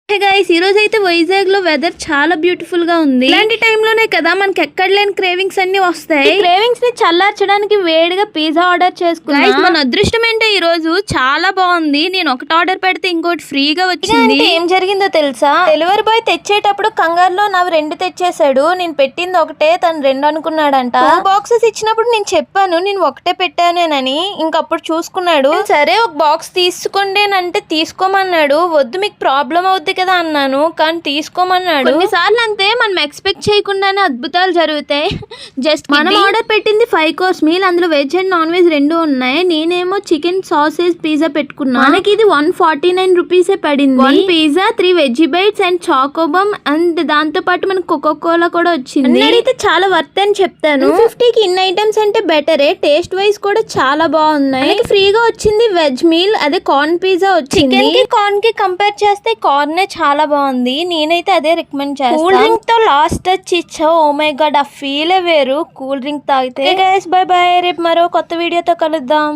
Hey guys, ఈ రోజు అయితే వైజాగ్ లో వెదర్ చాలా బ్యూటిఫుల్ గా ఉంది. ఇలాంటి టైంలోనే కదా మనకి ఎక్కడ లేని క్రేవింగ్స్ అన్ని వస్తాయి. క్రేవింగ్స్ ని చల్లార్చడానికి వేడిగా పిజ్జా ఆర్డర్ చేసుకున్నా. మన అదృష్టం ఏంటో ఈ రోజు చాలా బాగుంది. నేను ఒకటి ఆర్డర్ పెడితే ఇంకోటి ఫ్రీగా వచ్చింది. ఏం జరిగిందో తెలుసా? డెలివరీ బాయ్ తెచ్చేటప్పుడు కంగారులో నావి 2 తెచ్చేసాడు. నేను పెట్టింది ఒకటే, తను 2 అనుకున్నాడంట. బాక్సెస్ ఇచ్చినప్పుడు నేను చెప్పాను నేను ఒకటే పెట్టానేనని. ఇంకప్పుడు చూసుకున్నాడు. సరే ఒక బాక్స్ తీసుకోండి అంటే తీసుకోమన్నాడు. వద్దు మీకు ప్రాబ్లం అవుద్ది కదా అన్నాను, కానీ తీసుకోమన్నాడు. కొన్నిసార్లు అంతే, మనం ఎక్స్పెక్ట్ చేయకుండానే అద్భుతాలు జరుగుతాయి. జస్ట్ మనం ఆర్డర్ పెట్టింది 5 కోర్స్ మీల్. అందులో వెజ్ అండ్ నాన్ వెజ్ 2 ఉన్నాయి. నేనేమో చికెన్ సాసేజ్ పిజ్జా పెట్టుకున్నా. మనకి ఇది 149 రూపీసే పడింది. 1 పిజ్జా, 3 వెజ్ బైట్స్ అండ్ చాకోబమ్ అండ్ దాంతో పాటు మనకు కోకో కోలా కూడా వచ్చింది. అయితే చాలా వర్త్ అని చెప్తాను. 50కి ఇన్ని ఐటమ్స్ అంటే బెటరే. టేస్ట్ వైజ్ కూడా చాలా బాగున్నాయి. ఫ్రీగా వచ్చింది వెజ్ మీల్, అదే కార్న్ పిజ్జా వచ్చింది. చికెన్ కి కార్న్ కి కంపేర్ చేస్తే కార్న్ చాలా బాగుంది. నేనైతే అదే రికమెండ్ చేస్తాను. కూల్ డ్రింక్ తో లాస్ట్ టచ్ ఇచ్చావు. ఓ మై గాడ్, ఆ ఫీల్ వేరు కూల్ డ్రింక్ తాగితే. గైస్ బై బై, రేపు మరో కొత్త వీడియోతో కలుద్దాం.